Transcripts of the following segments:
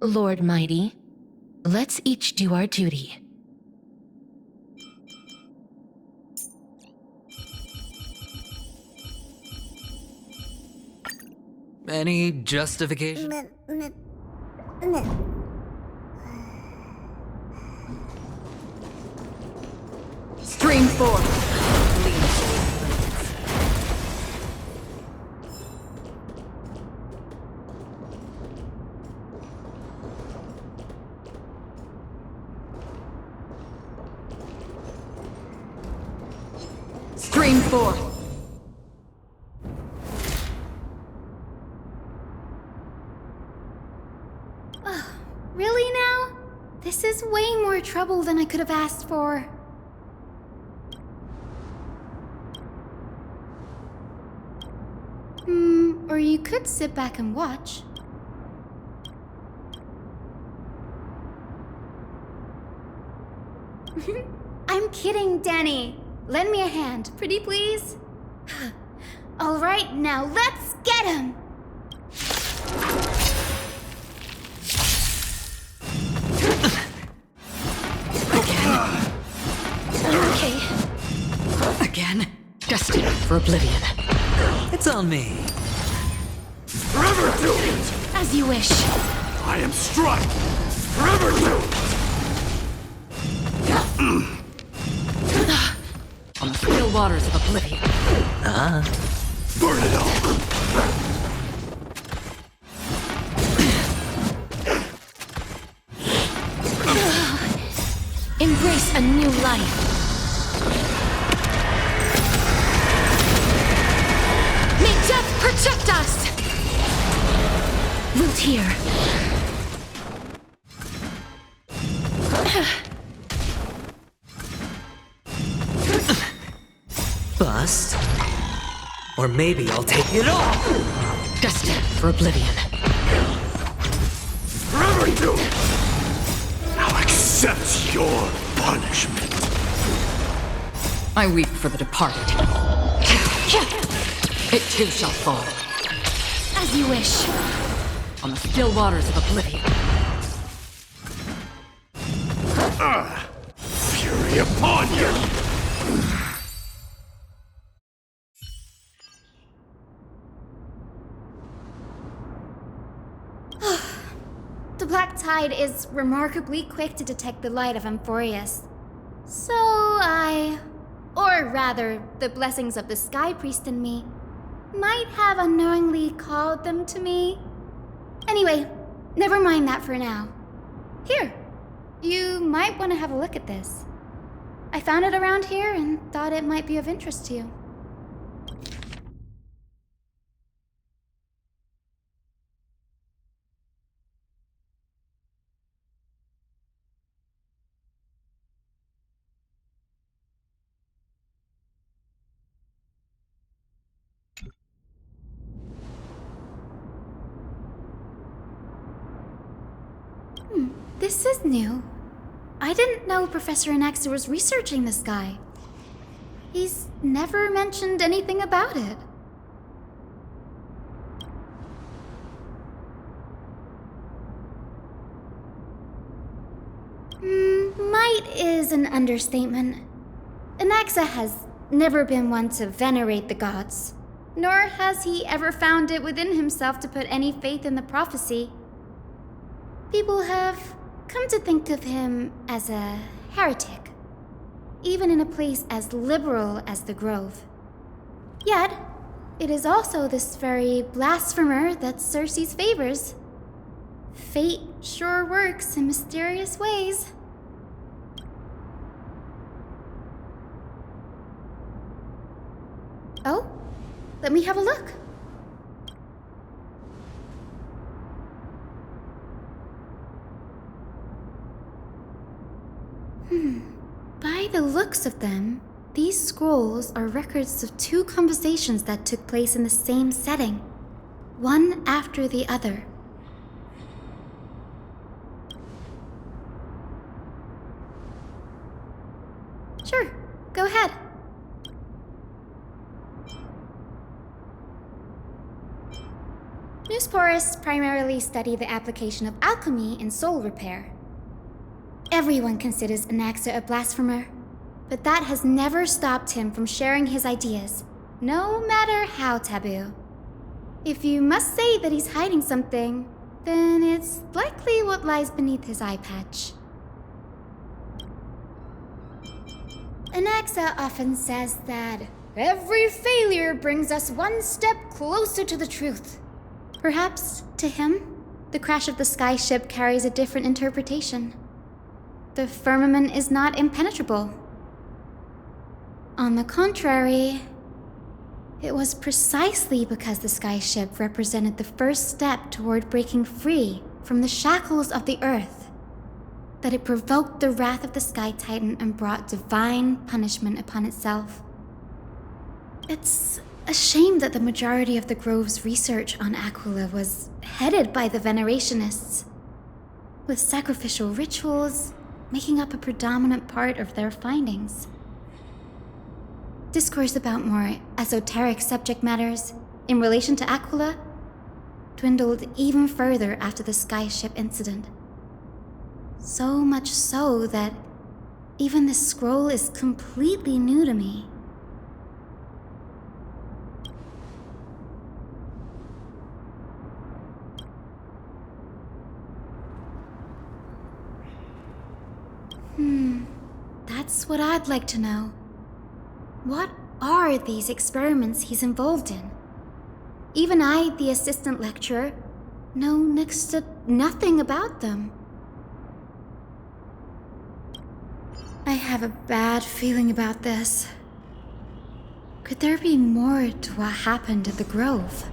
Lord Mighty, let's each do our duty. Any justification? Stream forth! Stream forth! Really now? This is way more trouble than I could have asked for. Or you could sit back and watch. I'm kidding, Danny. Lend me a hand, pretty please? All right, now let's get him! Okay. Again? Destined for oblivion. It's on me. Forever do it! As you wish. I am struck! Forever do it! On the still waters of oblivion. Burn it all! Embrace a new life. May death protect us! Loot here. Bust? Or maybe I'll take it all! Destined for oblivion. Forever do it! Now accept your punishment. I weep for the departed. It too shall fall As you wish. on the still waters of oblivion. Fury upon you! The Black Tide is remarkably quick to detect the light of Amphorius. Or rather, the blessings of the Sky Priest in me, might have unknowingly called them to me. Anyway, never mind that for now. Here, you might want to have a look at this. I found it around here and thought it might be of interest to you. This is new. I didn't know Professor Anaxa was researching the sky. He's never mentioned anything about it. Might is an understatement. Anaxa has never been one to venerate the gods, nor has he ever found it within himself to put any faith in the prophecy. People have come to think of him as a heretic, even in a place as liberal as the Grove. Yet, it is also this very blasphemer that Circe's favors. Fate sure works in mysterious ways. Oh, let me have a look. By the looks of them, these scrolls are records of two conversations that took place in the same setting, one after the other. Sure, go ahead. Newsporists primarily study the application of alchemy in soul repair. Everyone considers Anaxa a blasphemer, but that has never stopped him from sharing his ideas, no matter how taboo. If you must say that he's hiding something, then it's likely what lies beneath his eye patch. Anaxa often says that every failure brings us one step closer to the truth. Perhaps, to him, the crash of the sky ship carries a different interpretation. The firmament is not impenetrable. On the contrary, it was precisely because the sky ship represented the first step toward breaking free from the shackles of the earth that it provoked the wrath of the Sky Titan and brought divine punishment upon itself. It's a shame that the majority of the Grove's research on Aquila was headed by the Venerationists, with sacrificial rituals making up a predominant part of their findings. Discourse about more esoteric subject matters in relation to Aquila dwindled even further after the skyship incident. So much so that even this scroll is completely new to me. That's what I'd like to know. What are these experiments he's involved in? Even I, the assistant lecturer, know next to nothing about them. I have a bad feeling about this. Could there be more to what happened at the Grove?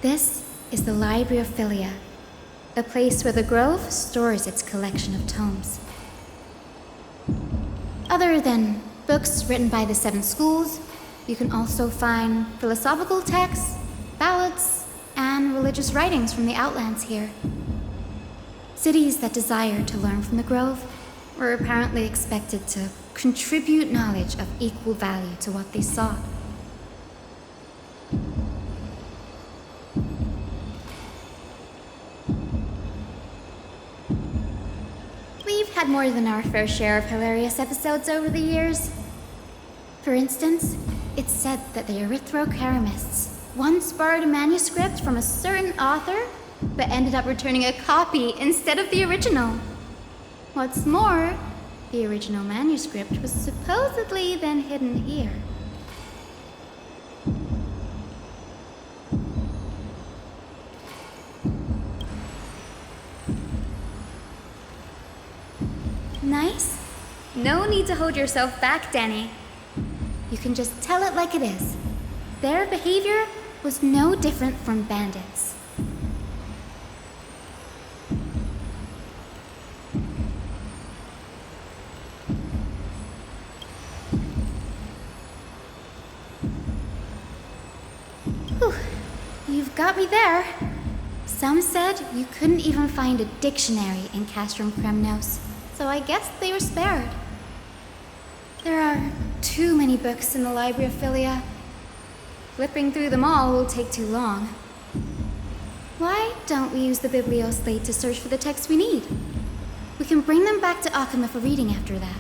This is the Library of Philia, a place where the Grove stores its collection of tomes. Other than books written by the 7 schools, you can also find philosophical texts, ballads, and religious writings from the Outlands here. Cities that desire to learn from the Grove were apparently expected to contribute knowledge of equal value to what they sought. We've had more than our fair share of hilarious episodes over the years. For instance, it's said that the Erythrocaramists once borrowed a manuscript from a certain author, but ended up returning a copy instead of the original. What's more, the original manuscript was supposedly then hidden here. Nice? No need to hold yourself back, Danny. You can just tell it like it is. Their behavior was no different from bandits. Whew. You've got me there. Some said you couldn't even find a dictionary in Castrum Kremnos, so I guess they were spared. There are too many books in the Library of Philia. Flipping through them all will take too long. Why don't we use the Biblioslate to search for the texts we need? We can bring them back to Akama for reading after that.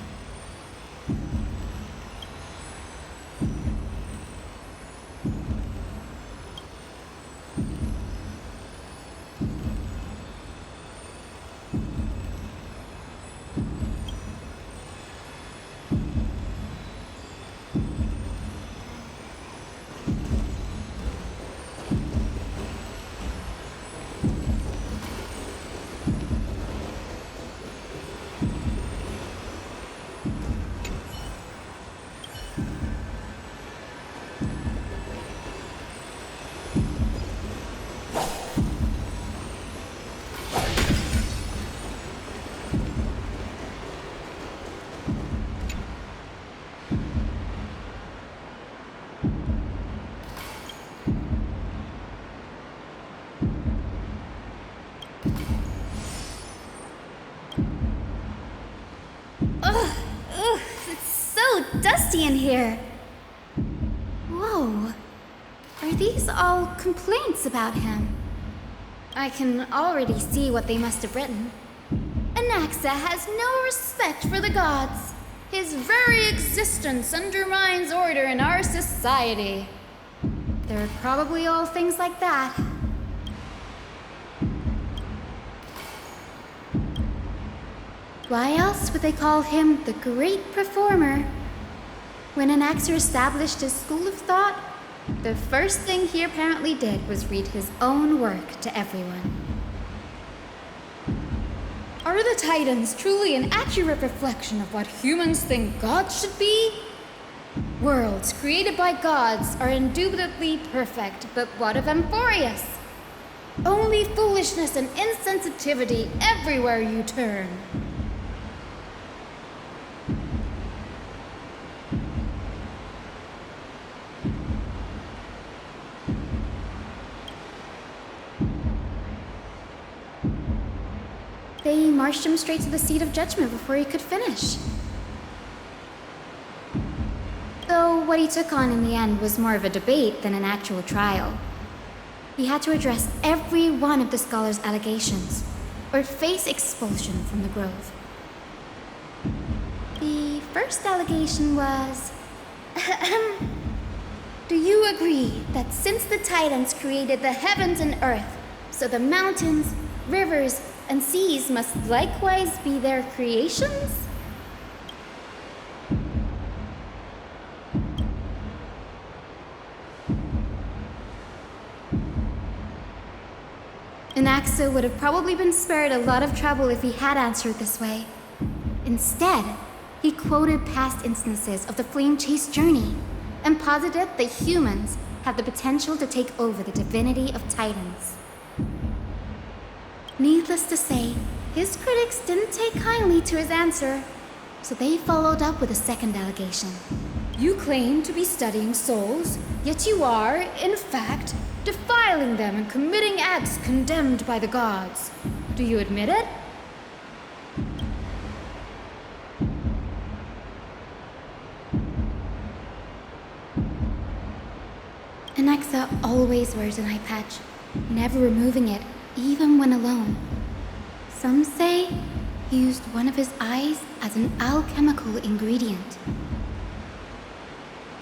Dusty in here. Whoa. Are these all complaints about him? I can already see what they must have written. Anaxa has no respect for the gods. His very existence undermines order in our society. They're probably all things like that. Why else would they call him the Great Performer? When Anaxer established his school of thought, the first thing he apparently did was read his own work to everyone. Are the Titans truly an accurate reflection of what humans think gods should be? Worlds created by gods are indubitably perfect, but what of Amphorius? Only foolishness and insensitivity everywhere you turn. They marched him straight to the seat of judgment before he could finish. Though what he took on in the end was more of a debate than an actual trial. He had to address every one of the scholar's allegations, or face expulsion from the Grove. The first allegation was... Do you agree that since the Titans created the heavens and earth, so the mountains, rivers, and seas must likewise be their creations? Anaxa would have probably been spared a lot of trouble if he had answered this way. Instead, he quoted past instances of the flame chase journey and posited that humans had the potential to take over the divinity of Titans. Needless to say, his critics didn't take kindly to his answer, so they followed up with a second allegation. You claim to be studying souls, yet you are, in fact, defiling them and committing acts condemned by the gods. Do you admit it? Anaxa always wears an eye patch, never removing it, even when alone. Some say he used one of his eyes as an alchemical ingredient.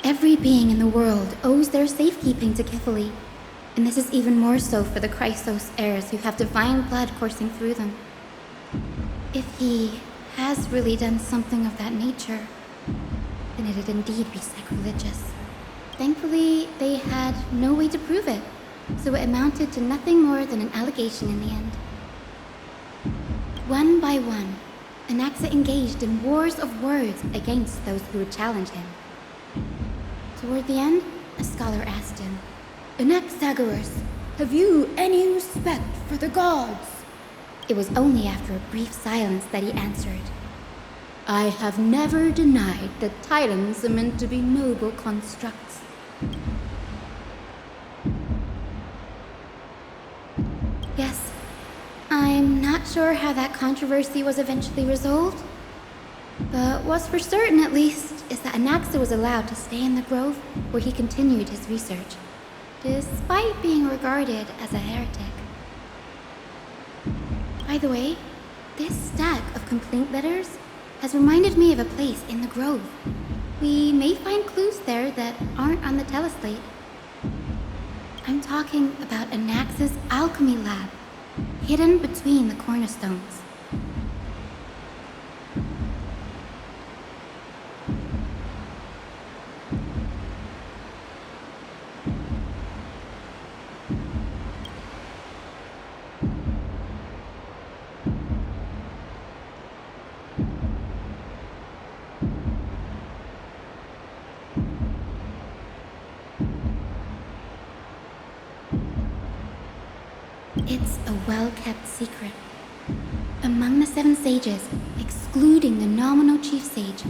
Every being in the world owes their safekeeping to Kifili, and this is even more so for the Chrysos heirs who have divine blood coursing through them. If he has really done something of that nature, then it'd indeed be sacrilegious. Thankfully, they had no way to prove it, so it amounted to nothing more than an allegation in the end. One by one, Anaxa engaged in wars of words against those who would challenge him. Toward the end, a scholar asked him, Anaxagoras, have you any respect for the gods? It was only after a brief silence that he answered, I have never denied that Titans are meant to be noble constructs. Yes, I'm not sure how that controversy was eventually resolved, but what's for certain at least is that Anaxa was allowed to stay in the grove where he continued his research, despite being regarded as a heretic. By the way, this stack of complaint letters has reminded me of a place in the grove. We may find clues there that aren't on the teleslate. I'm talking about Anaxa's alchemy lab, hidden between the cornerstones. It's a well-kept secret. Among the 7 sages, excluding the nominal chief sage,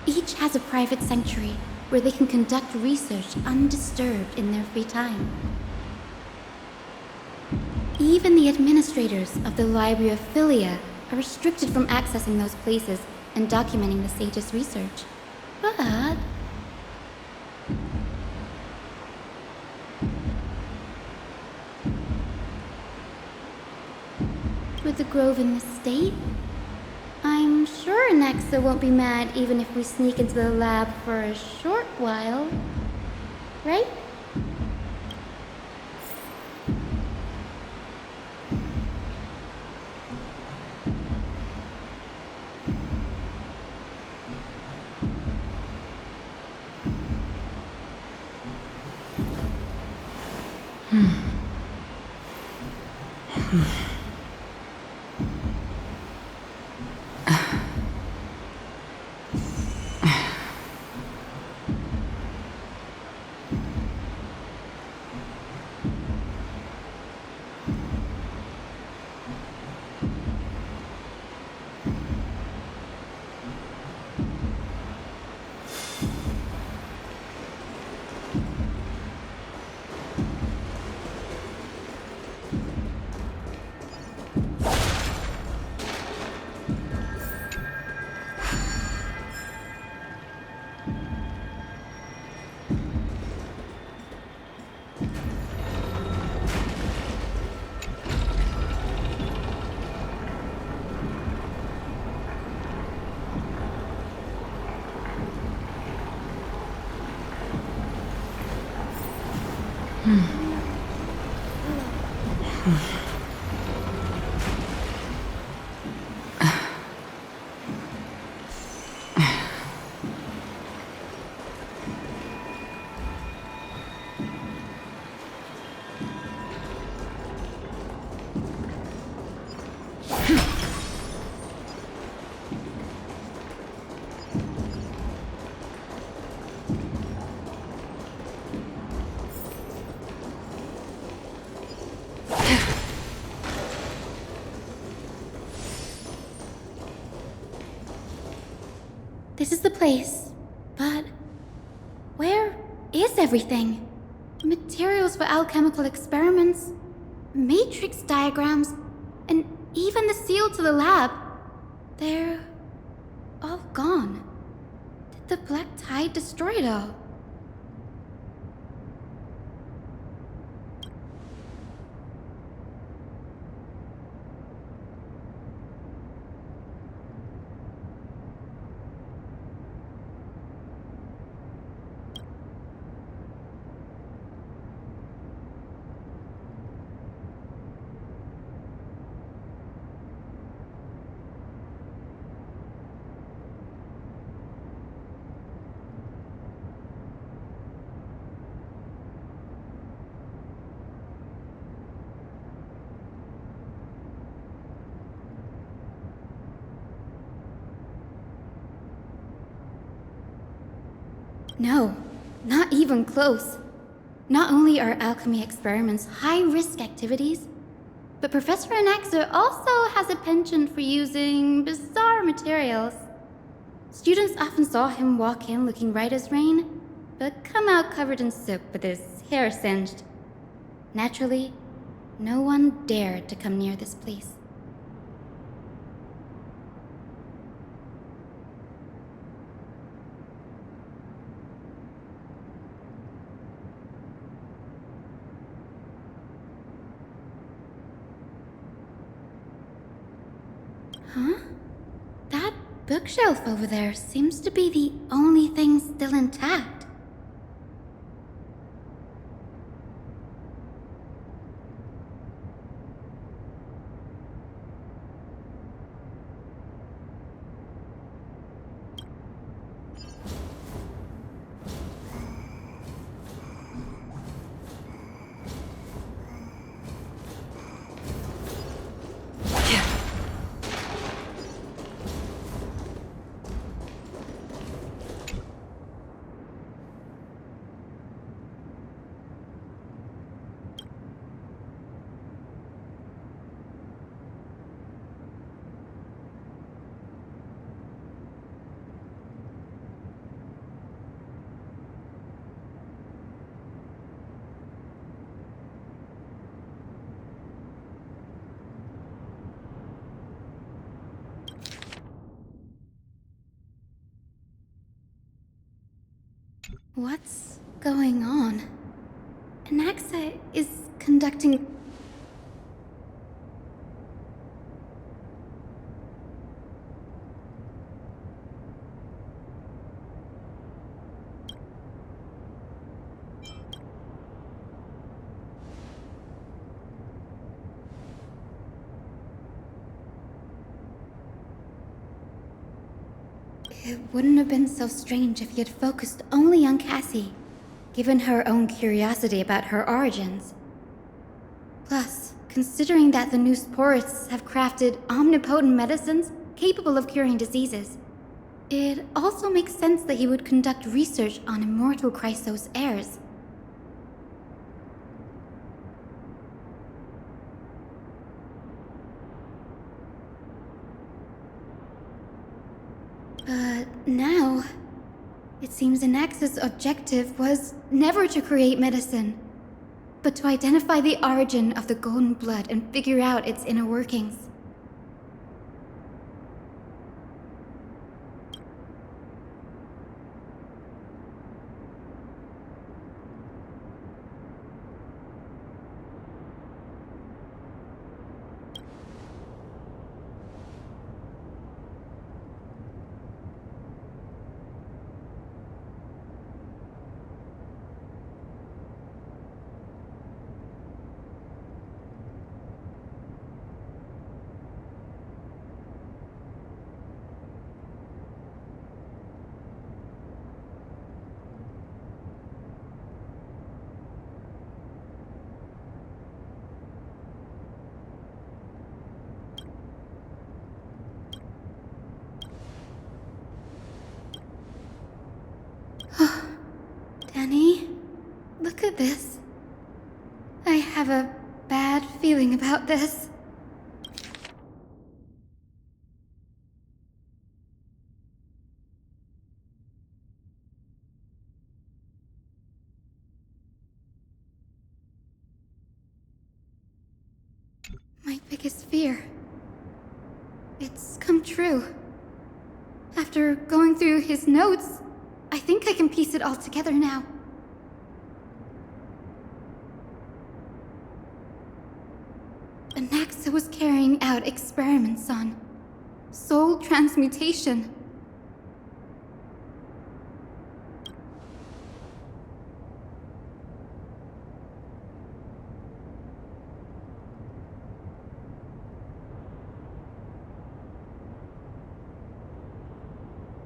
each has a private sanctuary where they can conduct research undisturbed in their free time. Even the administrators of the Library of Philia are restricted from accessing those places and documenting the sage's research. But with the grove in this state, I'm sure Anaxa won't be mad even if we sneak into the lab for a short while, right? this is the place, but where is everything? Materials for alchemical experiments, matrix diagrams, and even the seal to the lab. They're all gone. Did the black tide destroy it all? No, not even close. Not only are alchemy experiments high-risk activities, but Professor Anaxa also has a penchant for using bizarre materials. Students often saw him walk in looking right as rain, but come out covered in soot with his hair singed. Naturally, no one dared to come near this place. Huh? That bookshelf over there seems to be the only thing still intact. What's going on? Anaxa is conducting... It wouldn't have been so strange if he had focused only on Cassie, given her own curiosity about her origins. Plus, considering that the new sporists have crafted omnipotent medicines capable of curing diseases, it also makes sense that he would conduct research on immortal Chrysos heirs. But now, it seems Anaxa's objective was never to create medicine, but to identify the origin of the golden blood and figure out its inner workings. Danny, look at this. I have a bad feeling about this. biggest fear. It's come true. After going through his notes, I think I can piece it all together now. Anaxa was carrying out experiments on soul transmutation.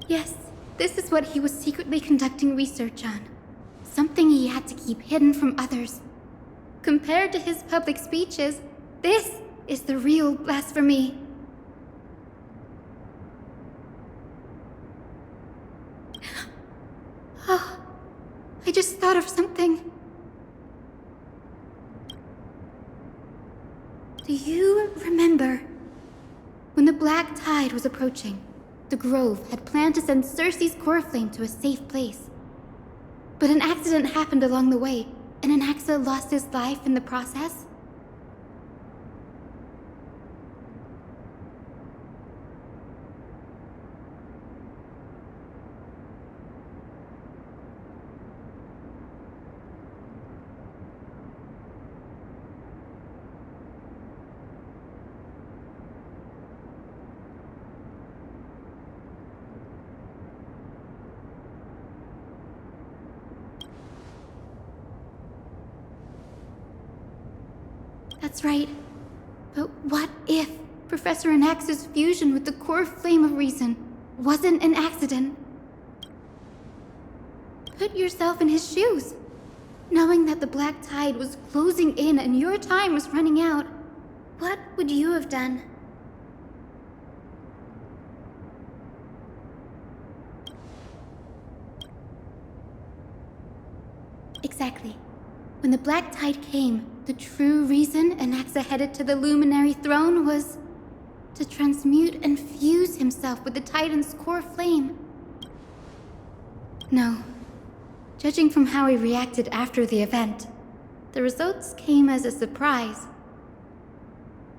Yes, this is what he was secretly conducting research on. Something he had to keep hidden from others. Compared to his public speeches, this is the real blasphemy. Oh, I just thought of something. Do you remember when the Black Tide was approaching? The Grove had planned to send Cersei's core flame to a safe place. But an accident happened along the way, and Anaxa lost his life in the process? That's right. But what if Professor Anaxa's fusion with the core flame of reason wasn't an accident? Put yourself in his shoes. Knowing that the Black Tide was closing in and your time was running out, what would you have done? Exactly. When the Black Tide came, the true reason Anaxa headed to the Luminary Throne was to transmute and fuse himself with the Titan's core flame. No. Judging from how he reacted after the event, the results came as a surprise.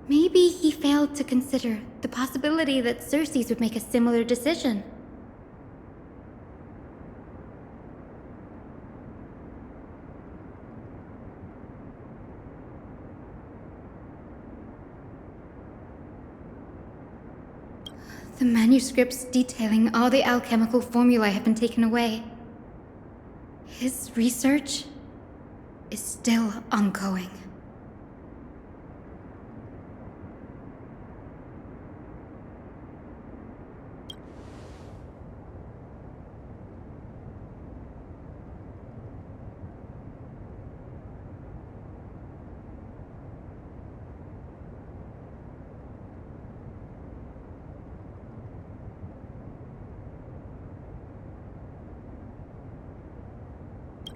Maybe he failed to consider the possibility that Cersei's would make a similar decision. The manuscripts detailing all the alchemical formulae have been taken away. His research is still ongoing.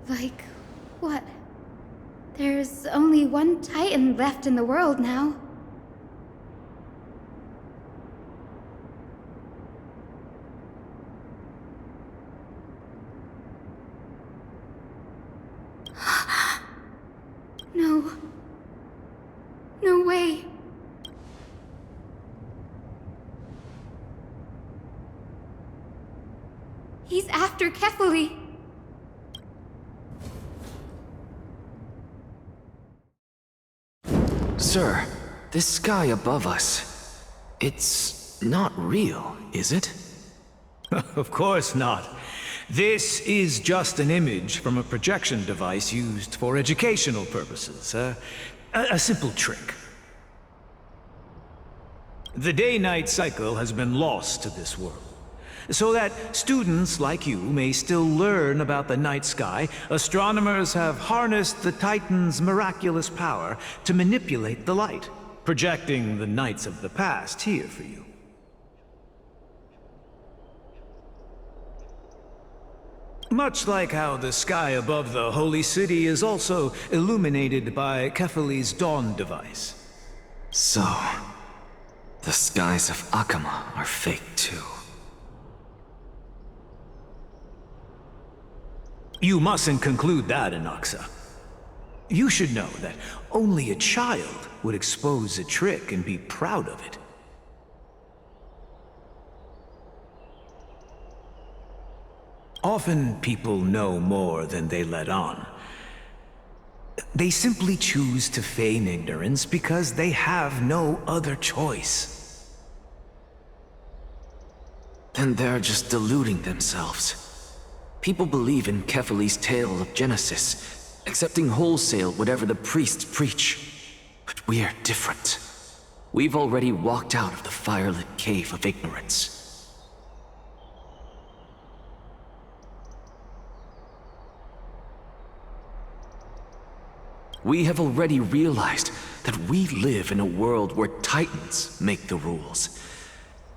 Like, what? There's only one Titan left in the world now. No. No way. He's after Kefali. Sir, this sky above us, it's not real, is it? Of course not. This is just an image from a projection device used for educational purposes. A simple trick. The day-night cycle has been lost to this world, so that students like you may still learn about the night sky. Astronomers have harnessed the Titan's miraculous power to manipulate the light, projecting the nights of the past here for you. Much like how the sky above the Holy City is also illuminated by Kefali's dawn device. So, the skies of Akama are fake too. You mustn't conclude that, Anaxa. You should know that only a child would expose a trick and be proud of it. Often people know more than they let on. They simply choose to feign ignorance because they have no other choice. Then they're just deluding themselves. People believe in Kephali's tale of Genesis, accepting wholesale whatever the priests preach. But we're different. We've already walked out of the firelit cave of ignorance. We have already realized that we live in a world where Titans make the rules.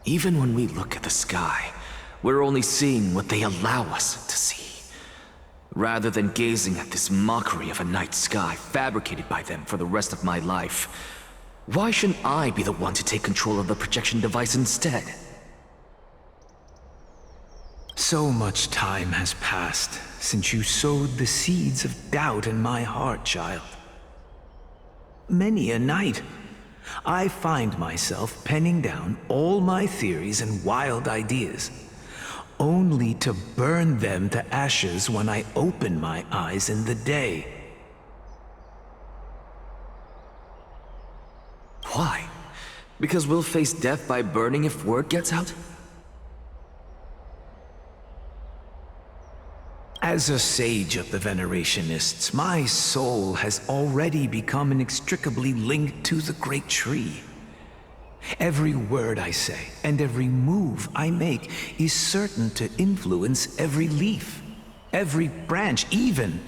Even when we look at the sky, we're only seeing what they allow us to see. Rather than gazing at this mockery of a night sky fabricated by them for the rest of my life, why shouldn't I be the one to take control of the projection device instead? So much time has passed since you sowed the seeds of doubt in my heart, child. Many a night, I find myself penning down all my theories and wild ideas, only to burn them to ashes when I open my eyes in the day. Why? Because we'll face death by burning if word gets out? As a sage of the Venerationists, my soul has already become inextricably linked to the great tree. Every word I say and every move I make is certain to influence every leaf, every branch, even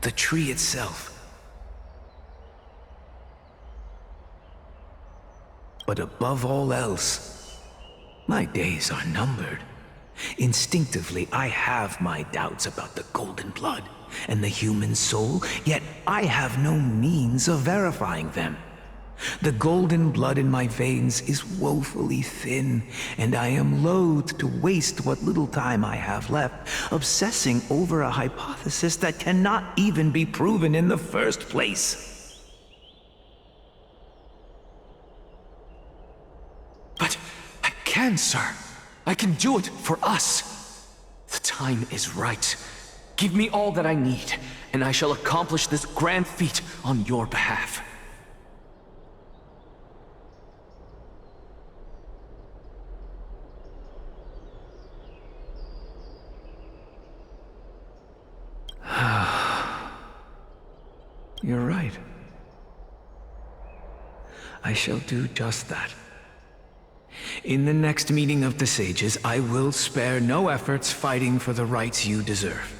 the tree itself. But above all else, my days are numbered. Instinctively, I have my doubts about the golden blood and the human soul, yet I have no means of verifying them. The golden blood in my veins is woefully thin, and I am loath to waste what little time I have left obsessing over a hypothesis that cannot even be proven in the first place. But I can, sir. I can do it for us. The time is right. Give me all that I need, and I shall accomplish this grand feat on your behalf. You're right. I shall do just that. In the next meeting of the sages, I will spare no efforts fighting for the rights you deserve.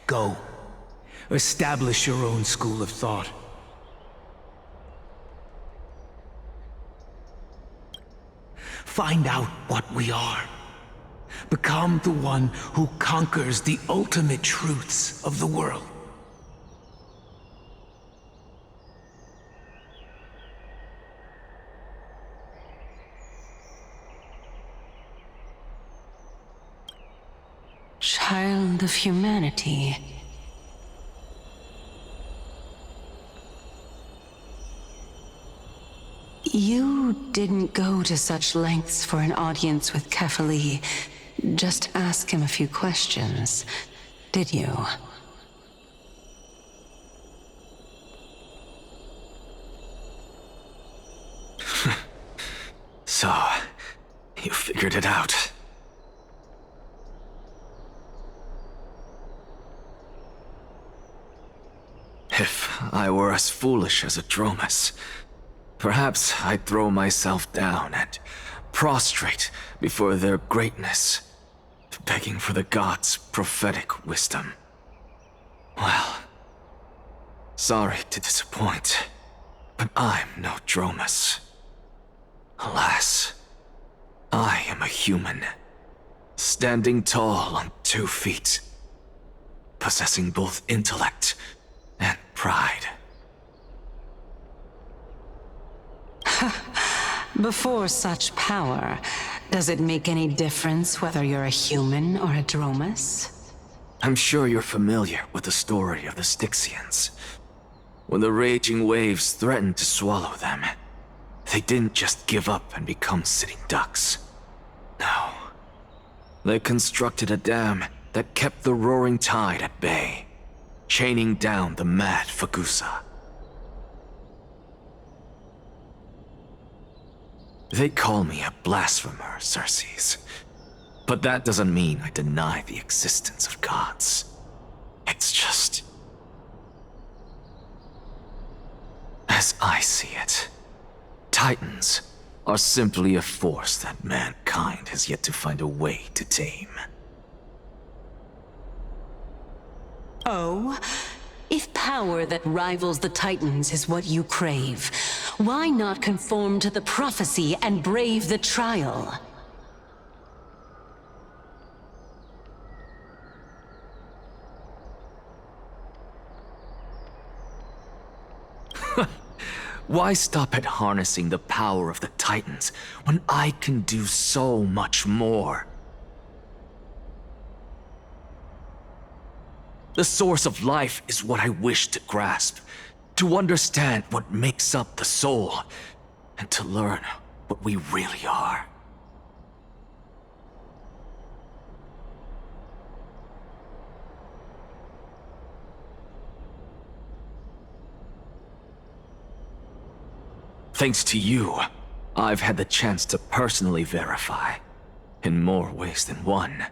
Go. Establish your own school of thought. Find out what we are. Become the one who conquers the ultimate truths of the world. Child of humanity. You didn't go to such lengths for an audience with Kephali. Just ask him a few questions, did you? So, you figured it out. If I were as foolish as a Dromus, perhaps I'd throw myself down and prostrate before their greatness, begging for the gods' prophetic wisdom. Well, sorry to disappoint, but I'm no Dromus. Alas, I am a human, standing tall on 2 feet, possessing both intellect and pride. Before such power, does it make any difference whether you're a human or a Dromus? I'm sure you're familiar with the story of the Styxians. When the raging waves threatened to swallow them, they didn't just give up and become sitting ducks. No. They constructed a dam that kept the roaring tide at bay, chaining down the mad Fagusa. They call me a blasphemer, Circes. But that doesn't mean I deny the existence of gods. It's just... as I see it, Titans are simply a force that mankind has yet to find a way to tame. Oh? If power that rivals the Titans is what you crave, why not conform to the prophecy and brave the trial? Why stop at harnessing the power of the Titans when I can do so much more? The source of life is what I wish to grasp, to understand what makes up the soul, and to learn what we really are. Thanks to you, I've had the chance to personally verify, in more ways than one,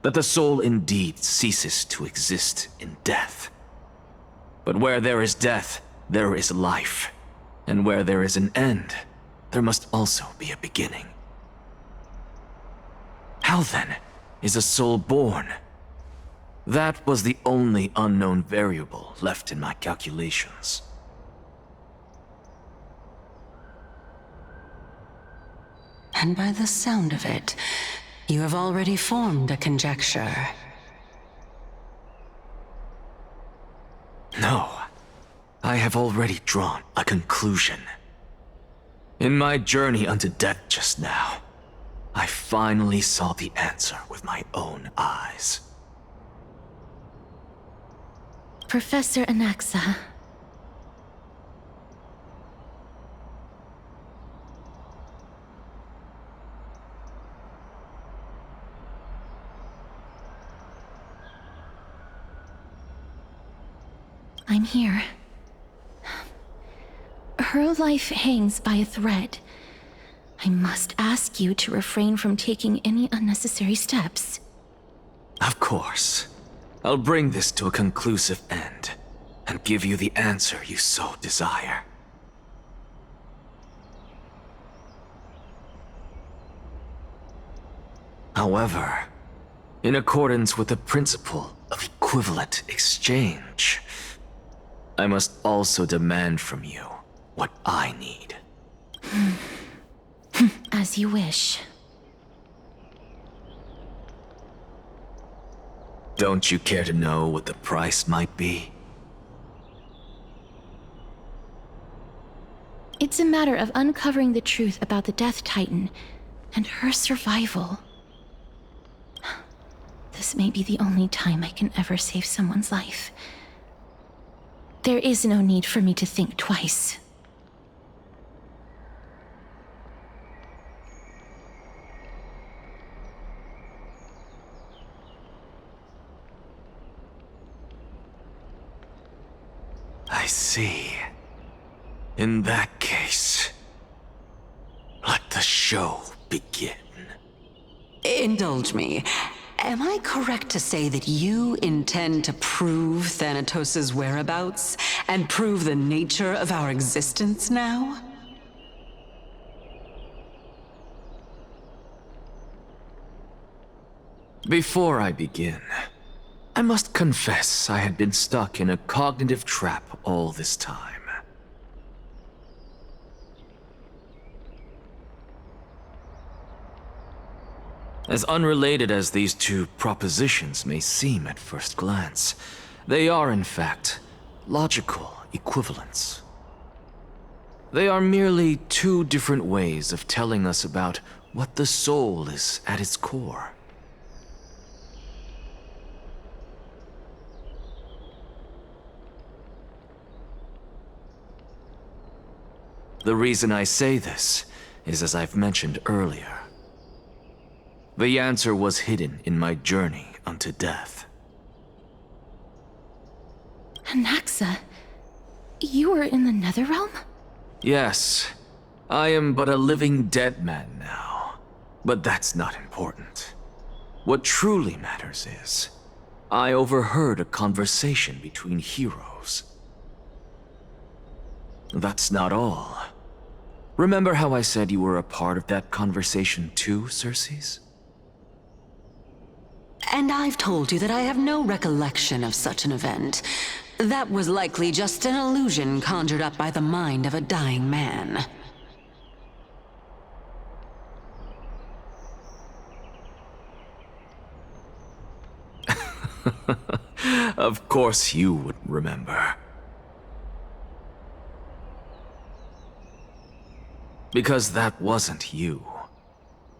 that the soul indeed ceases to exist in death. But where there is death, there is life. And where there is an end, there must also be a beginning. How then is a soul born? That was the only unknown variable left in my calculations. And by the sound of it, you have already formed a conjecture. No, I have already drawn a conclusion. In my journey unto death just now, I finally saw the answer with my own eyes. Professor Anaxa. I'm here. Her life hangs by a thread. I must ask you to refrain from taking any unnecessary steps. Of course. I'll bring this to a conclusive end, and give you the answer you so desire. However, in accordance with the principle of equivalent exchange, I must also demand from you what I need. As you wish. Don't you care to know what the price might be? It's a matter of uncovering the truth about the Death Titan and her survival. This may be the only time I can ever save someone's life. There is no need for me to think twice. I see. In that case, let the show begin. Indulge me. Am I correct to say that you intend to prove Thanatos' whereabouts and prove the nature of our existence now? Before I begin, I must confess I had been stuck in a cognitive trap all this time. As unrelated as these two propositions may seem at first glance, they are in fact logical equivalents. They are merely two different ways of telling us about what the soul is at its core. The reason I say this is as I've mentioned earlier. The answer was hidden in my journey unto death. Anaxa, you were in the Netherrealm? Yes, I am but a living dead man now. But that's not important. What truly matters is, I overheard a conversation between heroes. That's not all. Remember how I said you were a part of that conversation too, Circes? And I've told you that I have no recollection of such an event. That was likely just an illusion conjured up by the mind of a dying man. Of course you would remember. Because that wasn't you.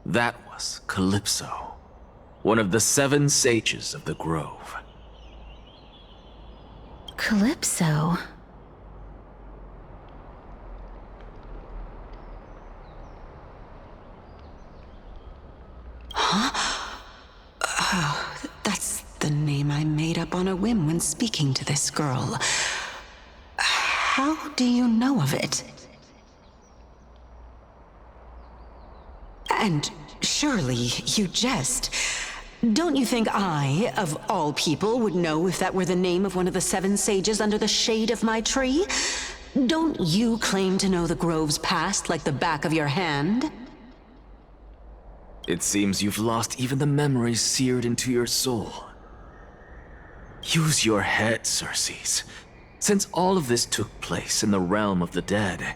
That was Calypso, one of the 7 sages of the Grove. Calypso? That's the name I made up on a whim when speaking to this girl. How do you know of it? And surely you jest. Don't you think I, of all people, would know if that were the name of one of the 7 sages under the shade of my tree? Don't you claim to know the Grove's past like the back of your hand? It seems you've lost even the memories seared into your soul. Use your head, Circes. Since all of this took place in the realm of the dead,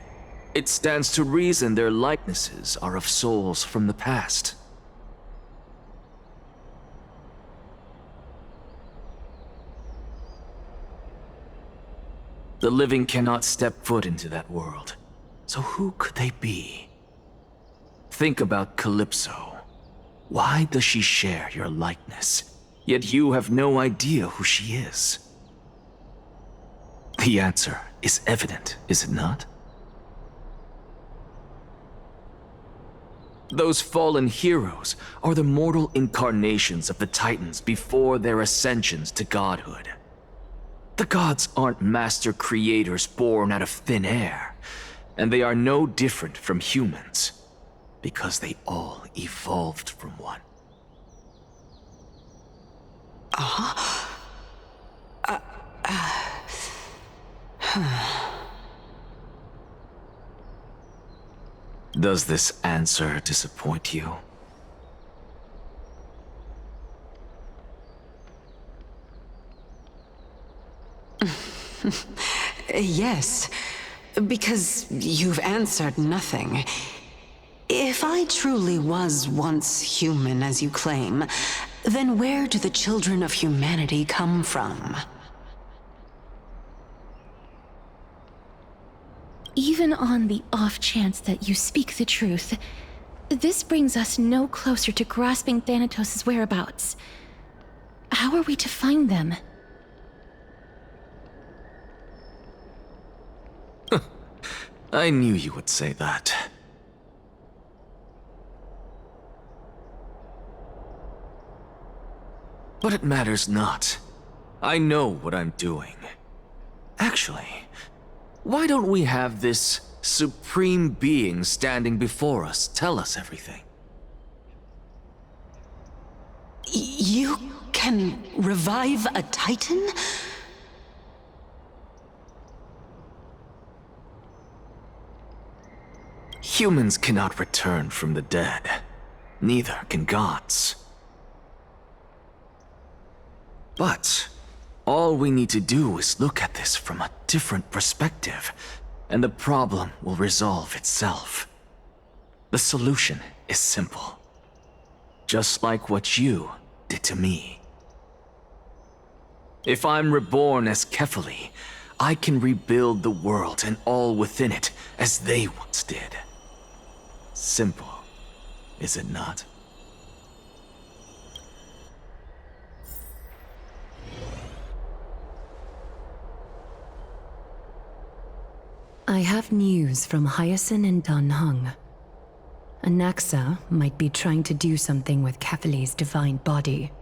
it stands to reason their likenesses are of souls from the past. The living cannot step foot into that world, so who could they be? Think about Calypso. Why does she share your likeness, yet you have no idea who she is? The answer is evident, is it not? Those fallen heroes are the mortal incarnations of the Titans before their ascensions to godhood. The gods aren't master creators born out of thin air, and they are no different from humans, because they all evolved from one. Does this answer disappoint you? Yes, because you've answered nothing. If I truly was once human, as you claim, then where do the children of humanity come from? Even on the off chance that you speak the truth, this brings us no closer to grasping Thanatos' whereabouts. How are we to find them? I knew you would say that. But it matters not. I know what I'm doing. Actually, why don't we have this supreme being standing before us tell us everything? You can revive a Titan? Humans cannot return from the dead. Neither can gods. But all we need to do is look at this from a different perspective, and the problem will resolve itself. The solution is simple. Just like what you did to me. If I'm reborn as Kefali, I can rebuild the world and all within it as they once did. Simple, is it not? I have news from Hyacine and Dan Heng. Anaxa might be trying to do something with Kefali's divine body.